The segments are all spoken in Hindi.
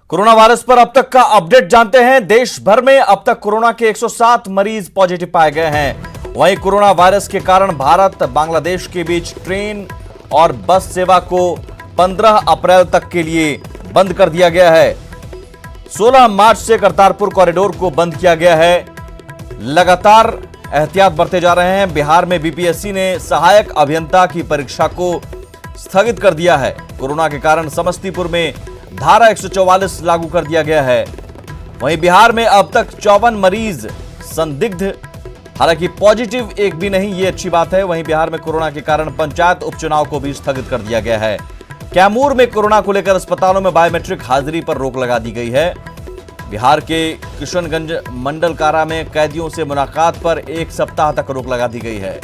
कोरोना वायरस पर अब तक का अपडेट जानते हैं। देश भर में अब तक कोरोना के 107 मरीज पॉजिटिव पाए गए हैं। वहीं कोरोना वायरस के कारण भारत बांग्लादेश के बीच ट्रेन और बस सेवा को 15 अप्रैल तक के लिए बंद कर दिया गया है। 16 मार्च से करतारपुर कॉरिडोर को बंद किया गया है। लगातार एहतियात बरते जा रहे हैं। बिहार में बीपीएससी ने सहायक अभियंता की परीक्षा को स्थगित कर दिया है। कोरोना के कारण समस्तीपुर में धारा 144 लागू कर दिया गया है। वहीं बिहार में अब तक 54 मरीज संदिग्ध, हालांकि पॉजिटिव एक भी नहीं, ये अच्छी बात है। वहीं बिहार में कोरोना के कारण पंचायत उपचुनाव को भी स्थगित कर दिया गया है। कैमूर में कोरोना को लेकर अस्पतालों में बायोमेट्रिक हाजिरी पर रोक लगा दी गई है। बिहार के किशनगंज मंडल कारा में कैदियों से मुलाकात पर 1 सप्ताह तक रोक लगा दी गई है।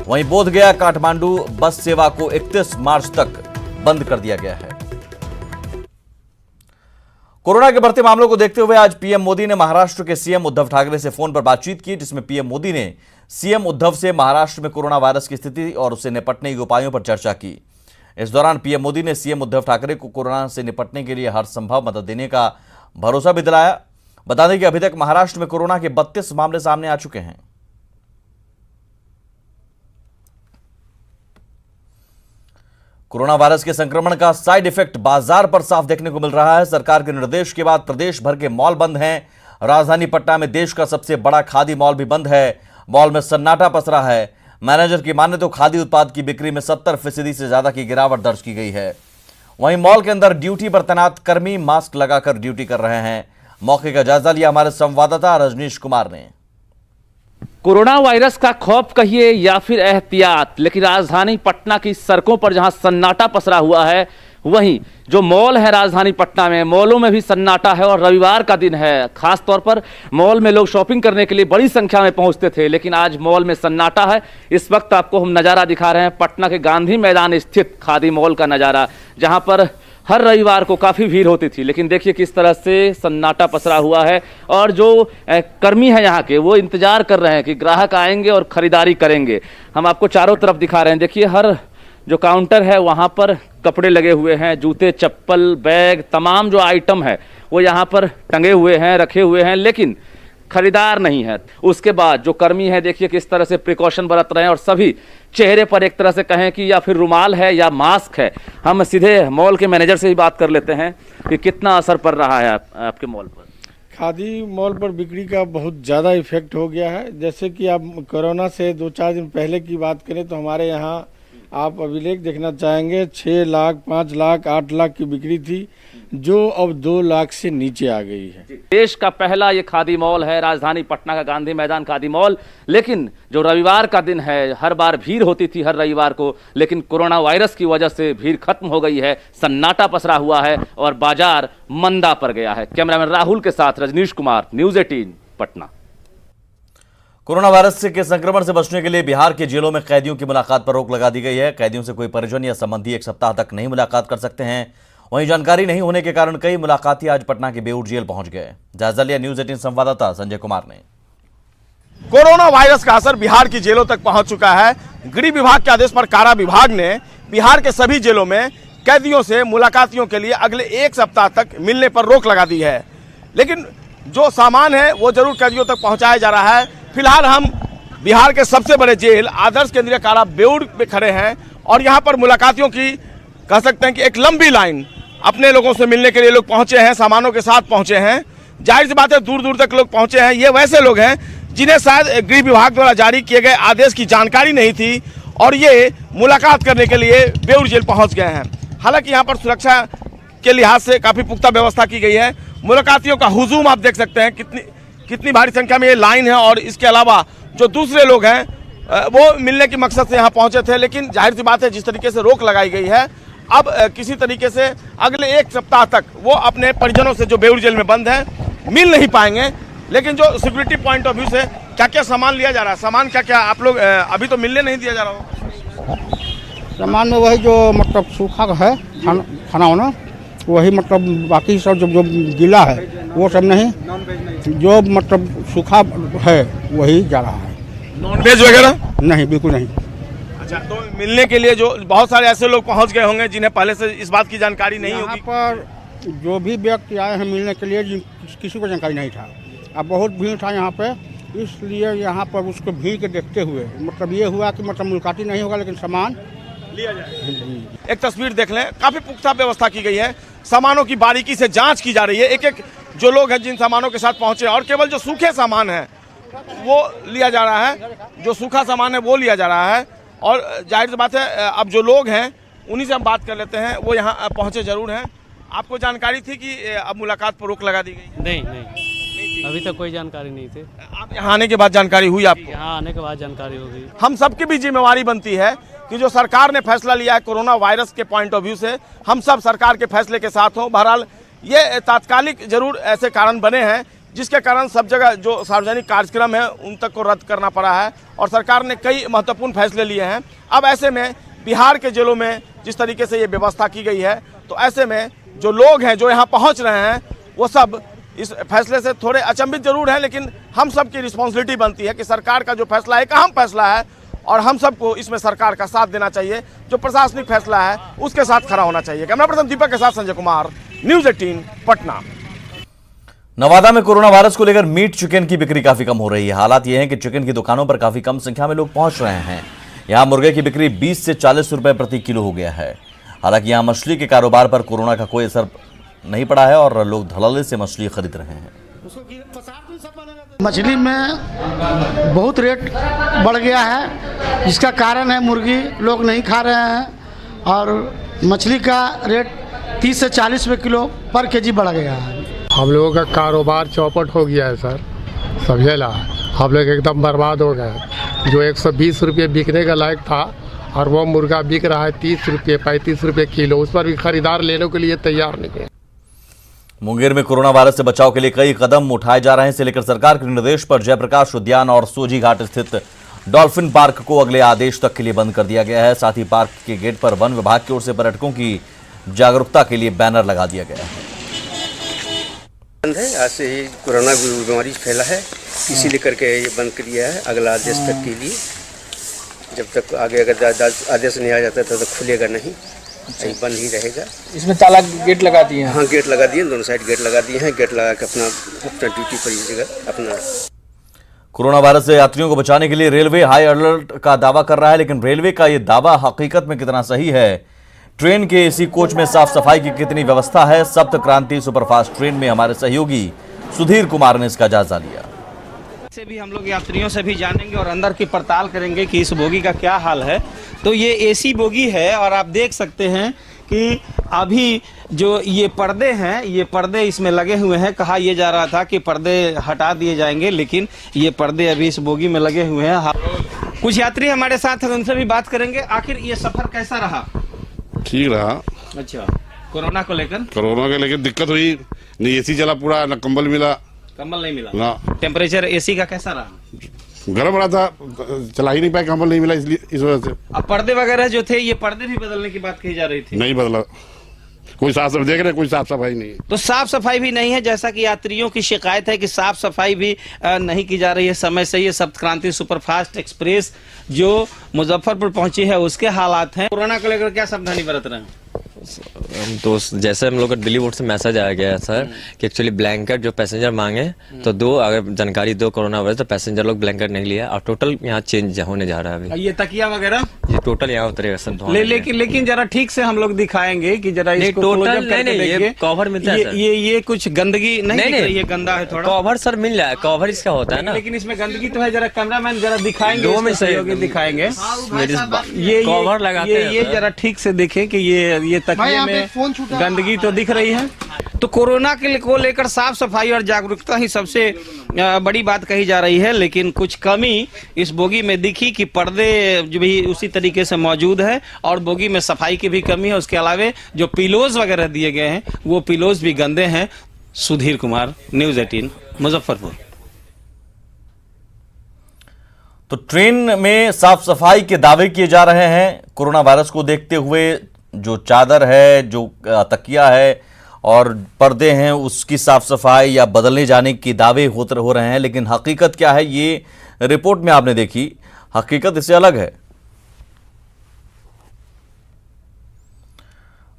वहीं बोधगया काठमांडू बस सेवा को 31 मार्च तक बंद कर दिया गया है। कोरोना के बढ़ते मामलों को देखते हुए आज पीएम मोदी ने महाराष्ट्र के सीएम उद्धव ठाकरे से फोन पर बातचीत की, जिसमें पीएम मोदी ने सीएम उद्धव से महाराष्ट्र में कोरोना वायरस की स्थिति और उससे निपटने के उपायों पर चर्चा की। इस दौरान पीएम मोदी ने सीएम उद्धव ठाकरे को कोरोना से निपटने के लिए हर संभव मदद देने का भरोसा भी दिलाया। बता दें कि अभी तक महाराष्ट्र में कोरोना के 32 मामले सामने आ चुके हैं। कोरोना वायरस के संक्रमण का साइड इफेक्ट बाजार पर साफ देखने को मिल रहा है। सरकार के निर्देश के बाद प्रदेश भर के मॉल बंद हैं। राजधानी पटना में देश का सबसे बड़ा खादी मॉल भी बंद है। मॉल में सन्नाटा पसरा है। मैनेजर की माने तो खादी उत्पाद की बिक्री में 70% से ज्यादा की गिरावट दर्ज की गई है। वहीं मॉल के अंदर ड्यूटी पर तैनात कर्मी मास्क लगाकर ड्यूटी कर रहे हैं। मौके का जायजा लिया हमारे संवाददाता रजनीश कुमार ने। कोरोना वायरस का खौफ कहिए या फिर एहतियात, लेकिन राजधानी पटना की सड़कों पर जहां सन्नाटा पसरा हुआ है, वहीं जो मॉल है राजधानी पटना में, मॉलों में भी सन्नाटा है। और रविवार का दिन है, खास तौर पर मॉल में लोग शॉपिंग करने के लिए बड़ी संख्या में पहुंचते थे, लेकिन आज मॉल में सन्नाटा है। इस वक्त आपको हम नज़ारा दिखा रहे हैं पटना के गांधी मैदान स्थित खादी मॉल का नज़ारा, जहां पर हर रविवार को काफ़ी भीड़ होती थी, लेकिन देखिए किस तरह से सन्नाटा पसरा हुआ है। और जो कर्मी हैं यहाँ के, वो इंतजार कर रहे हैं कि ग्राहक आएंगे और खरीदारी करेंगे। हम आपको चारों तरफ दिखा रहे हैं। देखिए हर जो काउंटर है वहाँ पर कपड़े लगे हुए हैं, जूते, चप्पल, बैग, तमाम जो आइटम है वो यहाँ पर टंगे हुए हैं, रखे हुए हैं, लेकिन खरीदार नहीं है। उसके बाद जो कर्मी है, देखिए किस तरह से प्रिकॉशन बरत रहे हैं और सभी चेहरे पर एक तरह से कहें कि या फिर रुमाल है या मास्क है। हम सीधे मॉल के मैनेजर से ही बात कर लेते हैं कि कितना असर पड़ रहा है आपके मॉल पर। खादी मॉल पर बिक्री का बहुत ज़्यादा इफेक्ट हो गया है। जैसे कि आप कोरोना से 2-4 दिन पहले की बात करें तो हमारे यहाँ आप अभिलेख देखना चाहेंगे, 6 लाख, 5 लाख, 8 लाख की बिक्री थी, जो अब 2 लाख से नीचे आ गई है। देश का पहला ये खादी मॉल है राजधानी पटना का गांधी मैदान खादी मॉल, लेकिन जो रविवार का दिन है, हर बार भीड़ होती थी हर रविवार को, लेकिन कोरोना वायरस की वजह से भीड़ खत्म हो गई है। सन्नाटा पसरा हुआ है और बाजार मंदा पड़ गया है। कैमरामैन राहुल के साथ Rajnish Kumar, news 18 Patna. Corona virus के संक्रमण से बचने के लिए बिहार के जेलों में कैदियों की मुलाकात पर रोक लगा दी गई है। कैदियों से कोई परिजन या संबंधी 1 सप्ताह तक नहीं मुलाकात कर सकते हैं। वहीं जानकारी नहीं होने के कारण कई मुलाकाती आज पटना के बेऊर जेल पहुंच गए। जायजा लिया न्यूज़ 18 संवाददाता संजय कुमार ने। कोरोना वायरस का असर बिहार की जेलों तक पहुंच चुका है। गृह विभाग के आदेश पर कारा विभाग ने बिहार के सभी जेलों में कैदियों से मुलाकातियों के लिए अगले 1 सप्ताह तक मिलने पर रोक लगा दी है। लेकिन जो सामान है वो जरूर कैदियों तक पहुंचाया जा रहा है। फिलहाल हम बिहार के सबसे बड़े जेल आदर्श केंद्रीय कारा बेऊर में खड़े हैं और यहाँ पर मुलाकातियों की कह सकते हैं कि एक लंबी लाइन, अपने लोगों से मिलने के लिए लोग पहुंचे हैं, सामानों के साथ पहुंचे हैं। जाहिर सी बात है दूर दूर तक लोग पहुंचे हैं। ये वैसे लोग हैं जिन्हें शायद गृह विभाग द्वारा जारी किए गए आदेश की जानकारी नहीं थी और ये मुलाकात करने के लिए बेऊर जेल पहुँच गए हैं। हालांकि यहाँ पर सुरक्षा के लिहाज से काफ़ी पुख्ता व्यवस्था की गई है। मुलाकातियों का हुजूम आप देख सकते हैं, कितनी भारी संख्या में ये लाइन है। और इसके अलावा जो दूसरे लोग हैं वो मिलने के मकसद से यहाँ पहुँचे थे, लेकिन जाहिर सी बात है जिस तरीके से रोक लगाई गई है, अब किसी तरीके से अगले 1 सप्ताह तक वो अपने परिजनों से जो बेऊर जेल में बंद हैं मिल नहीं पाएंगे। लेकिन जो सिक्योरिटी पॉइंट ऑफ व्यू से क्या क्या सामान लिया जा रहा है, सामान क्या क्या आप लोग अभी तो मिलने नहीं दिया जा रहा हो? सामान में वही जो मतलब सूखा है खाना होना, वही मतलब बाकी सब जो गीला है वो सब नहीं, जो मतलब सूखा है वही जा रहा है। नॉनवेज वगैरह नहीं, बिल्कुल नहीं। अच्छा, तो मिलने के लिए जो बहुत सारे ऐसे लोग पहुंच गए होंगे जिन्हें पहले से इस बात की जानकारी नहीं होगी। पर जो भी व्यक्ति आए हैं मिलने के लिए किसी को जानकारी नहीं था। अब बहुत भीड़ था यहाँ पे, इसलिए यहाँ पर उसको भीड़ के देखते हुए मतलब ये हुआ कि मतलब मुलाकाती नहीं होगा लेकिन सामान लिया जाए। एक तस्वीर देख लें, काफी पुख्ता व्यवस्था की गई है, सामानों की बारीकी से जांच की जा रही है। एक एक जो लोग हैं जिन सामानों के साथ पहुंचे, और केवल जो सूखे सामान है वो लिया जा रहा है, जो सूखा सामान है वो लिया जा रहा है। और जाहिर सी बात है अब जो लोग हैं उन्हीं से हम बात कर लेते हैं, वो यहाँ पहुंचे जरूर हैं। आपको जानकारी थी कि अब मुलाकात पर रोक लगा दी गई? नहीं, अभी तक कोई जानकारी नहीं थी। आप यहाँ आने के बाद जानकारी हुई आपको? यहाँ आने के बाद जानकारी होगी। हम सबकी भी जिम्मेवारी बनती है कि जो सरकार ने फैसला लिया है कोरोना वायरस के पॉइंट ऑफ व्यू से, हम सब सरकार के फैसले के साथ हों। बहरहाल ये तात्कालिक जरूर ऐसे कारण बने हैं जिसके कारण सब जगह जो सार्वजनिक कार्यक्रम है उन तक को रद्द करना पड़ा है, और सरकार ने कई महत्वपूर्ण फैसले लिए हैं। अब ऐसे में बिहार के जेलों में जिस तरीके से ये व्यवस्था की गई है, तो ऐसे में जो लोग हैं जो यहाँ पहुँच रहे हैं वो सब इस फैसले से थोड़े अचंभित जरूर हैं, लेकिन हम सब की रिस्पॉन्सिबिलिटी बनती है कि सरकार का जो फैसला है एक अहम फैसला है, और हम सबको इसमें सरकार का साथ देना चाहिए। जो प्रशासनिक फैसला है उसके साथ खड़ा होना चाहिए। कैमरा पर्सन दीपक के साथ संजय कुमार, न्यूज़ 18 पटना। नवादा में कोरोना वायरस को लेकर मीट चिकन की बिक्री काफी कम हो रही है। हालात यह है कि चिकन की दुकानों पर काफी कम संख्या में लोग पहुंच रहे हैं। यहां मुर्गे की बिक्री 20 से 40 रुपए प्रति किलो हो गया है। हालांकि यहां मछली के कारोबार पर कोरोना का कोई असर नहीं पड़ा है और लोग धड़ल्ले से मछली खरीद रहे हैं। मछली में बहुत रेट बढ़ गया है, जिसका कारण है मुर्गी लोग नहीं खा रहे हैं, और मछली का रेट 30 से 40 रुपये किलो पर केजी बढ़ गया है। हम लोगों का कारोबार चौपट हो गया है सर, समझेला। हम लोग एकदम बर्बाद हो गए। जो 120 रुपये बिकने का लायक था और वो मुर्गा बिक रहा है 30 रुपये 35 रुपये किलो, उस पर भी खरीदार लेने के लिए तैयार नहीं है। मुंगेर में कोरोना वायरस से बचाव के लिए कई कदम उठाए जा रहे हैं। इसे लेकर सरकार के निर्देश पर जयप्रकाश उद्यान और सोजी घाट स्थित डॉल्फिन पार्क को अगले आदेश तक के लिए बंद कर दिया गया है। साथ ही पार्क के गेट पर वन विभाग की ओर से पर्यटकों की जागरूकता के लिए बैनर लगा दिया गया है। बंद है, आज से ही कोरोना बीमारी फैला है, इसी लेकर के ये बंद कर दिया है अगला आदेश तक के लिए। जब तक आगे अगर आदेश नहीं आ जाता तो खुलेगा नहीं, बंद ही रहेगा। इसमें ताला गेट लगा दिए हैं? हाँ, गेट लगा दिए, दोनों साइड गेट लगा दिए हैं। गेट लगा के अपना ड्यूटी पर इस जगह अपना। कोरोना वायरस से यात्रियों को बचाने के लिए रेलवे हाई अलर्ट का दावा कर रहा है, लेकिन रेलवे का यह दावा हकीकत में कितना सही है? ट्रेन के एसी कोच में साफ सफाई की कितनी व्यवस्था है? सप्त क्रांति सुपरफास्ट ट्रेन में हमारे सहयोगी सुधीर कुमार ने इसका जायजा लिया। से भी हम लोग यात्रियों से भी जानेंगे और अंदर की पड़ताल करेंगे कि इस बोगी का क्या हाल है। तो ये एसी बोगी है, और आप देख सकते हैं कि अभी जो ये पर्दे हैं, ये पर्दे इसमें लगे हुए हैं। कहा यह जा रहा था कि पर्दे हटा दिए जाएंगे, लेकिन ये पर्दे अभी इस बोगी में लगे हुए हैं। कुछ यात्री हमारे साथ हैं, उनसे भी बात करेंगे। आखिर ये सफर कैसा रहा? ठीक रहा। अच्छा, कोरोना को लेकर? कोरोना के लेकर दिक्कत हुई नहीं, एसी चला पूरा, न कंबल मिला, कंबल नहीं मिला ना। टेम्परेचर एसी का कैसा रहा? गर्म रहा था, चला ही नहीं पाया, कंबल नहीं मिला, इसलिए इस वजह से। अब पर्दे वगैरह जो थे, ये पर्दे भी बदलने की बात कही जा रही थी। नहीं बदला, कोई साफ सफाई देख रहे, कोई साफ सफाई नहीं। तो साफ सफाई भी नहीं है, जैसा कि यात्रियों की शिकायत है कि साफ सफाई भी नहीं की जा रही है समय से। ये सप्त क्रांति सुपरफास्ट एक्सप्रेस जो मुजफ्फरपुर पहुंची है उसके हालात हैं। कोरोना को लेकर क्या सावधानी बरत रहे हैं? तो जैसे हम लोग का दिल्ली बोर्ड से मैसेज आया गया है सर कि एक्चुअली ब्लैंकेट जो पैसेंजर मांगे तो दो, अगर जानकारी दो कोरोना वायरस, तो पैसेंजर लोग ब्लैंकेट नहीं लिया, और टोटल यहाँ चेंज होने जा रहा है अभी। ये तकिया वगैरह ये टोटल यहाँ उतरेगा सब। लेकिन जरा ठीक से हम लोग दिखाएंगे कि जरा इसको टोटल नहीं, ये कवर मिलता है सर। ये कुछ गंदगी नहीं, ये गंदा है थोड़ा। कवर सर मिल जाए, कवर इसका होता है ना, लेकिन इसमें गंदगी तो है। जरा कैमरामैन जरा दिखाएंगे, दो में सहयोगी दिखाएंगे। ये कवर लगाते हैं, ये जरा ठीक से देखें कि ये तकिए में गंदगी तो दिख रही है। तो कोरोना को लेकर साफ सफाई और जागरूकता ही सबसे बड़ी बात कही जा रही है, लेकिन कुछ कमी इस बोगी में दिखी कि पर्दे जो भी उसी तरीके से मौजूद है, और बोगी में सफाई की भी कमी है। उसके अलावा जो पिलोज वगैरह दिए गए हैं वो पिलोज भी गंदे हैं। सुधीर कुमार, न्यूज़ 18 मुजफ्फरपुर। तो ट्रेन में साफ सफाई के दावे किए जा रहे हैं। कोरोना वायरस को देखते हुए जो चादर है, जो तकिया है और पर्दे हैं, उसकी साफ सफाई या बदलने जाने के दावे हो रहे हैं, लेकिन हकीकत क्या है ये रिपोर्ट में आपने देखी। हकीकत इससे अलग है।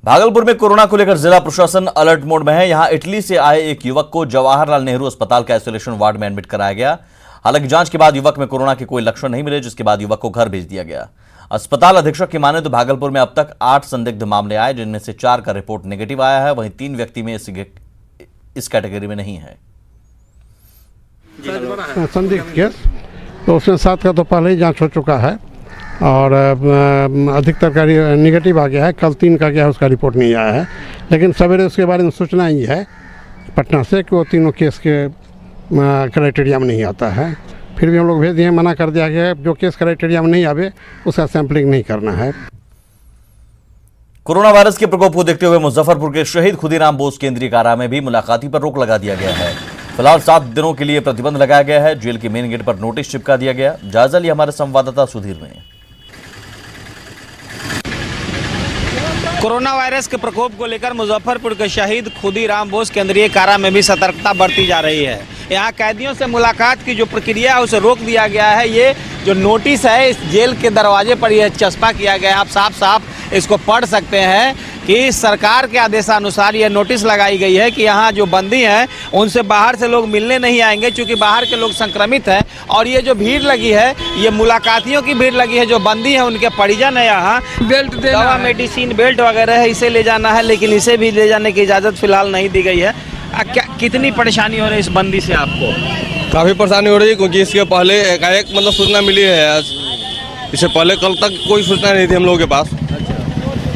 भागलपुर में कोरोना को लेकर जिला प्रशासन अलर्ट मोड में है। यहां इटली से आए एक युवक को जवाहरलाल नेहरू अस्पताल के आइसोलेशन वार्ड में एडमिट कराया गया। हालांकि जांच के बाद युवक में कोरोना के कोई लक्षण नहीं मिले, जिसके बाद युवक को घर भेज दिया गया। अस्पताल अधीक्षक की माने तो भागलपुर में अब तक 8 संदिग्ध मामले आए, जिनमें से 4 का रिपोर्ट नेगेटिव आया है। वहीं 3 व्यक्ति में इस कैटेगरी में नहीं है। संदिग्ध केस तो उसमें 7 का तो पहले ही जांच हो चुका है और अधिकतर का निगेटिव आ गया है। कल 3 का गया है, उसका रिपोर्ट नहीं आया है। लेकिन सवेरे उसके बारे में सूचना ही है पटना से कि वो तीनों केस के क्राइटेरिया में नहीं आता है। फिर भी हम लोग भेज दिए, मना कर दिया गया है जो केस क्राइटेरिया में नहीं आवे उसका सैंपलिंग नहीं करना है। कोरोना वायरस के प्रकोप को देखते हुए मुजफ्फरपुर के शहीद खुदीराम बोस केंद्रीय कारा में भी मुलाकाती पर रोक लगा दिया गया है। फिलहाल 7 दिनों के लिए प्रतिबंध लगाया गया है। जेल के मेन गेट पर नोटिस चिपका दिया गया। जायजा लिया हमारे संवाददाता सुधीर ने। कोरोना वायरस के प्रकोप को लेकर मुजफ्फरपुर के शहीद खुदीराम बोस केंद्रीय कारा में भी सतर्कता बरती जा रही है। यहाँ कैदियों से मुलाकात की जो प्रक्रिया है उसे रोक दिया गया है। ये जो नोटिस है इस जेल के दरवाजे पर यह चस्पा किया गया है। आप साफ साफ इसको पढ़ सकते हैं कि सरकार के आदेशानुसार यह नोटिस लगाई गई है कि यहाँ जो बंदी हैं उनसे बाहर से लोग मिलने नहीं आएंगे, क्योंकि बाहर के लोग संक्रमित हैं। और ये जो भीड़ लगी है ये मुलाकातियों की भीड़ लगी है। जो बंदी है उनके परिजन है, यहाँ बेल्ट दवा मेडिसिन बेल्ट वगैरह है, इसे ले जाना है, लेकिन इसे भी ले जाने की इजाज़त फिलहाल नहीं दी गई है। कितनी परेशानी हो रही है इस बंदी से आपको? काफ़ी परेशानी हो रही है, क्योंकि इसके पहले एकाएक मतलब सूचना मिली है। आज इससे पहले कल तक कोई सूचना नहीं थी हम लोगों के पास।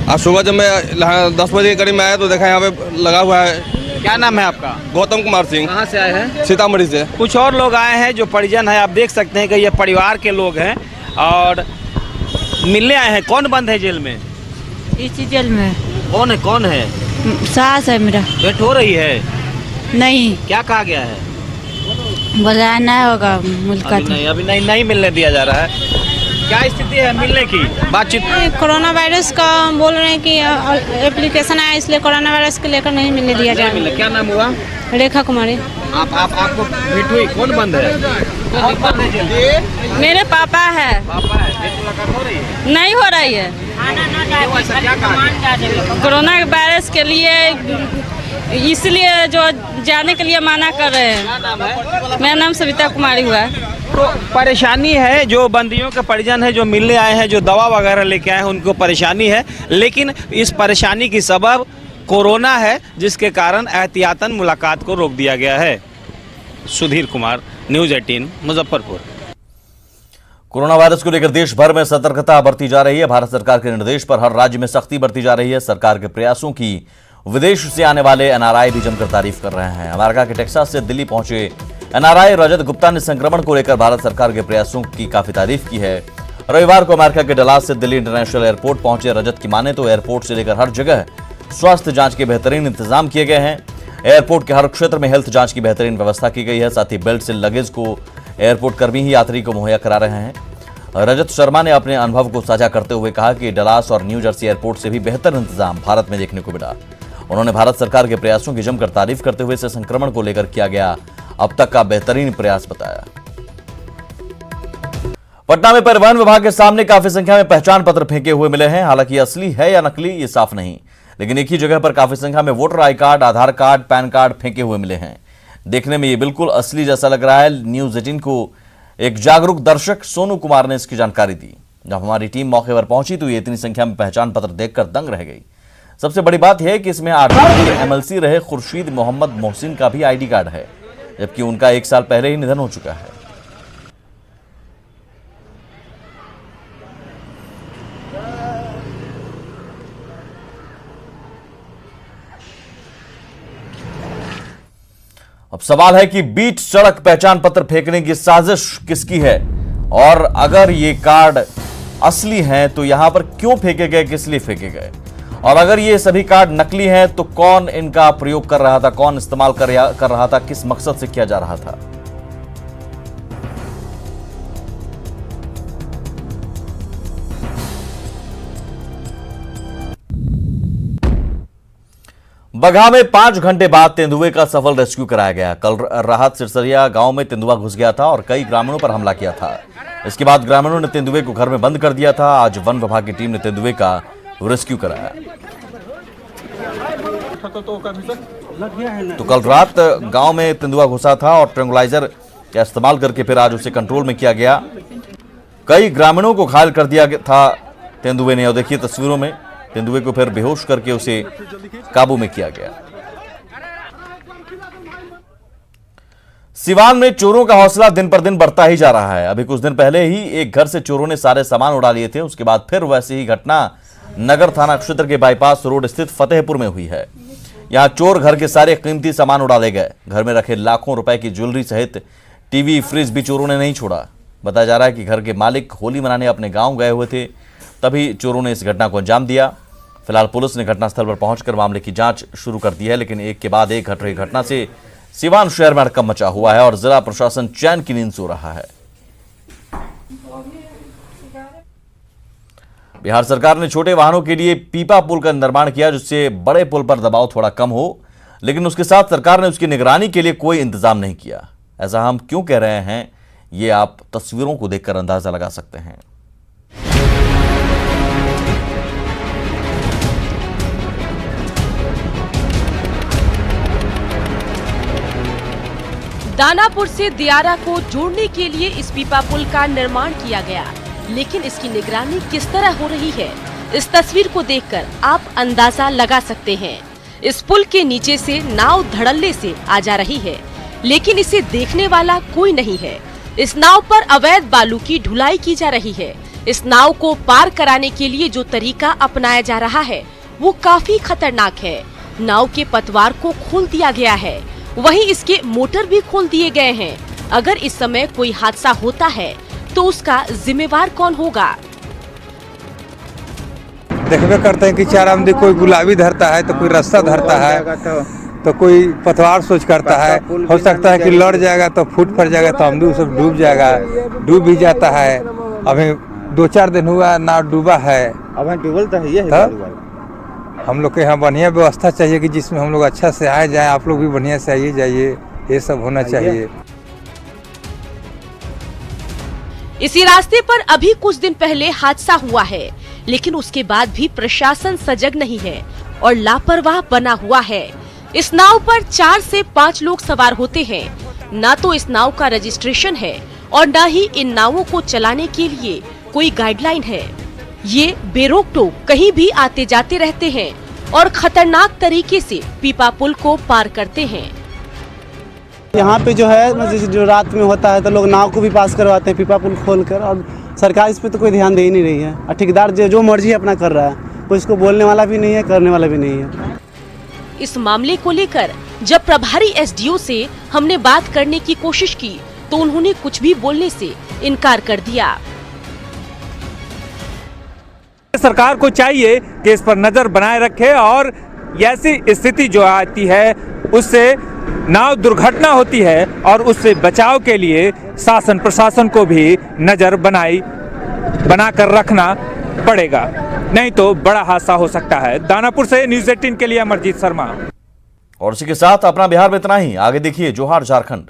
आज सुबह जब मैं 10 बजे के करीब में आया तो देखा यहाँ पे लगा हुआ है। क्या नाम है आपका? गौतम कुमार सिंह। कहाँ से आए हैं? सीतामढ़ी से। कुछ और लोग आए हैं जो परिजन है, आप देख सकते हैं कि ये परिवार के लोग हैं और मिलने आए हैं। कौन बंद है जेल में? इसी जेल में। कौन है? कौन है? सास है मेरा। भेंट हो रही है? नहीं। क्या कहा गया है? बुलाया नहीं होगा मुलाकात। अभी नहीं मिलने दिया जा रहा है। क्या स्थिति है मिलने की? बातचीत कोरोना वायरस का बोल रहे हैं कि एप्लीकेशन आया, इसलिए कोरोना वायरस को लेकर नहीं मिलने दिया जा रहा है। क्या नाम हुआ? रेखा कुमारी। आपको भेंट हुई? कौन बंद है? मेरे पापा है। पापा है। मुलाकात हो रही है? नहीं हो रही है। क्या कहा? कोरोना वायरस के लिए इसलिए जो जाने के लिए मना कर रहे हैं। क्या नाम है? मेरा नाम सविता कुमारी हुआ है। तो परेशानी है, जो बंदियों के परिजन है जो मिलने आए हैं, जो दवा वगैरह लेके आए हैं, उनको परेशानी है। लेकिन इस परेशानी की सबब कोरोना है, जिसके कारण एहतियातन मुलाकात को रोक दिया गया है। Sudhir Kumar, news 18 Muzaffarpur. Corona virus को लेकर देश भर में सतर्कता बरती जा रही है। भारत सरकार के निर्देश पर हर राज्य में सख्ती बरती जा रही है। सरकार के प्रयासों की विदेश से आने वाले एनआरआई भी जमकर तारीफ कर रहे हैं। अमेरिका के टेक्सास से दिल्ली पहुंचे एनआरआई रजत गुप्ता ने संक्रमण को लेकर भारत सरकार के प्रयासों की काफी तारीफ की है। रविवार को अमेरिका के डलास से दिल्ली इंटरनेशनल एयरपोर्ट पहुंचे रजत की माने तो एयरपोर्ट से लेकर हर जगह स्वास्थ्य जांच के बेहतरीन इंतजाम किए गए हैं। एयरपोर्ट के हर क्षेत्र में हेल्थ जांच की बेहतरीन व्यवस्था की गई है। साथ ही बेल्ट से लगेज को एयरपोर्ट कर्मी ही यात्री को मुहैया करा रहे हैं। रजत शर्मा ने अपने अनुभव को साझा करते हुए कहा कि डलास और न्यू जर्सी एयरपोर्ट से भी बेहतर इंतजाम भारत में देखने को मिला। उन्होंने भारत सरकार के प्रयासों की जमकर तारीफ करते हुए इसे संक्रमण को लेकर किया गया अब तक का बेहतरीन प्रयास बताया। पटना में परिवहन विभाग के सामने काफी संख्या में पहचान पत्र फेंके हुए मिले हैं। हालांकि असली है या नकली ये साफ नहीं, लेकिन एक ही जगह पर काफी संख्या में voter I card, Aadhaar card, pan card फेंके हुए मिले हैं। देखने में ये बिल्कुल असली जैसा लग रहा है। न्यूज़ 18 को एक जागरूक दर्शक सोनू कुमार ने इसकी जानकारी दी। जब हमारी टीम मौके पर पहुंची तो ये इतनी संख्या में पहचान पत्र देखकर दंग रह गई। सबसे बड़ी बात यह है कि इसमें आरटीआई एमएलसी रहे खुर्शीद मोहम्मद मोहसिन का भी आईडी कार्ड है, जबकि उनका 1 साल पहले ही निधन हो चुका है। अब सवाल है कि बीच सड़क पहचान पत्र फेंकने की साजिश किसकी है, और अगर ये कार्ड असली हैं तो यहां पर क्यों फेंके गए, किस लिए फेंके गए, और अगर ये सभी कार्ड नकली हैं तो कौन इनका प्रयोग कर रहा था, कौन इस्तेमाल कर रहा था, किस मकसद से किया जा रहा था। बगहा में 5 घंटे बाद तेंदुए का सफल रेस्क्यू कराया गया। कल राहत सिरसरिया गांव में तेंदुआ घुस गया था और कई ग्रामीणों पर हमला किया था। इसके बाद ग्रामीणों ने तेंदुए को घर में बंद कर दिया था। आज वन विभाग की टीम ने तेंदुए का रेस्क्यू कराया। तो कल रात गांव में तेंदुआ घुसा था और ट्रैंकुलाइजर का इस्तेमाल करके फिर आज उसे कंट्रोल में किया गया। कई ग्रामीणों को घायल कर दिया था तेंदुए ने, और देखिए तस्वीरों में तेंदुए को फिर बेहोश करके उसे काबू में किया गया। सिवान में चोरों का हौसला दिन पर दिन बढ़ता ही जा रहा है। अभी कुछ दिन पहले ही एक घर से चोरों ने सारे सामान उड़ा लिए थे। उसके बाद फिर वैसी ही घटना नगर थाना क्षेत्र के बाईपास रोड स्थित फतेहपुर में हुई है। यहां चोर घर के सारे कीमती सामान उड़ा ले गए। घर में रखे लाखों रुपए की ज्वेलरी सहित टीवी फ्रिज भी चोरों ने नहीं छोड़ा। बताया जा रहा है कि घर के मालिक होली मनाने अपने गांव गए हुए थे, तभी चोरों ने इस घटना को अंजाम दिया। फिलहाल पुलिस ने घटनास्थल पर पहुंचकर मामले की जांच शुरू कर दी है, लेकिन एक के बाद एक घट रही घटना से सिवान शहर में हड़कंप मचा हुआ है और जिला प्रशासन चैन की नींद सो रहा है। बिहार सरकार ने छोटे वाहनों के लिए पीपा पुल का निर्माण किया, जिससे बड़े पुल पर दबाव थोड़ा कम हो, लेकिन उसके साथ सरकार ने उसकी निगरानी के लिए कोई इंतजाम नहीं किया। ऐसा हम क्यों कह रहे हैं, ये आप तस्वीरों को देखकर अंदाजा लगा सकते हैं। दानापुर से दियारा को जोड़ने के लिए इस पीपा पुल का निर्माण किया गया, लेकिन इसकी निगरानी किस तरह हो रही है, इस तस्वीर को देखकर आप अंदाजा लगा सकते हैं। इस पुल के नीचे से नाव धड़ल्ले से आ जा रही है, लेकिन इसे देखने वाला कोई नहीं है। इस नाव पर अवैध बालू की ढुलाई की जा रही है। इस नाव को पार कराने के लिए जो तरीका अपनाया जा रहा है वो काफी खतरनाक है। नाव के पतवार को खोल दिया गया है, वहीं इसके मोटर भी खोल दिए गए हैं। अगर इस समय कोई हादसा होता है तो उसका जिम्मेवार कौन होगा? देखबे करते हैं कि चार आमदी कोई गुलाबी धरता है तो कोई रास्ता धरता है तो कोई पतवार सोच करता है। हो सकता है कि लड़ जाएगा तो फूट फट जाएगा तो आमदी सब डूब जाएगा, डूब भी जाता है। अभी 2-4 दिन हुआ नाव डूबा है। अब डूबल तो है। हम लोग के यहाँ बढ़िया व्यवस्था चाहिए कि जिसमें हम लोग अच्छा से आए जाए, आप लोग भी बढ़िया से आइए जाइए, ये सब होना चाहिए। इसी रास्ते पर अभी कुछ दिन पहले हादसा हुआ है, लेकिन उसके बाद भी प्रशासन सजग नहीं है और लापरवाह बना हुआ है। इस नाव पर 4 से 5 लोग सवार होते हैं। न तो इस नाव का रजिस्ट्रेशन है और न ही इन नावों को चलाने के लिए कोई गाइडलाइन है। ये बेरोक टोक कहीं भी आते जाते रहते हैं और खतरनाक तरीके से पीपा पुल को पार करते हैं। यहाँ पे जो है जो रात में होता है तो लोग नाव को भी पास करवाते हैं पीपा पुल खोलकर, और सरकार इस पे तो कोई ध्यान दे ही नहीं रही है। और ठेकेदार जो मर्जी अपना कर रहा है, कोई इसको बोलने वाला भी नहीं है, करने वाला भी नहीं है। इस मामले को लेकर जब प्रभारी एसडीओ से हमने बात करने की कोशिश की तो उन्होंने कुछ भी बोलने से इनकार कर दिया। सरकार को चाहिए कि इस पर नजर बनाए रखे और ऐसी स्थिति जो आती है उससे नाव दुर्घटना होती है और उससे बचाव के लिए शासन प्रशासन को भी नजर बनाकर रखना पड़ेगा, नहीं तो बड़ा हादसा हो सकता है। दानापुर से न्यूज़ 18 के लिए अमरजीत शर्मा। और इसी के साथ अपना बिहार में इतना ही। आगे देखिए जोहार झारखंड।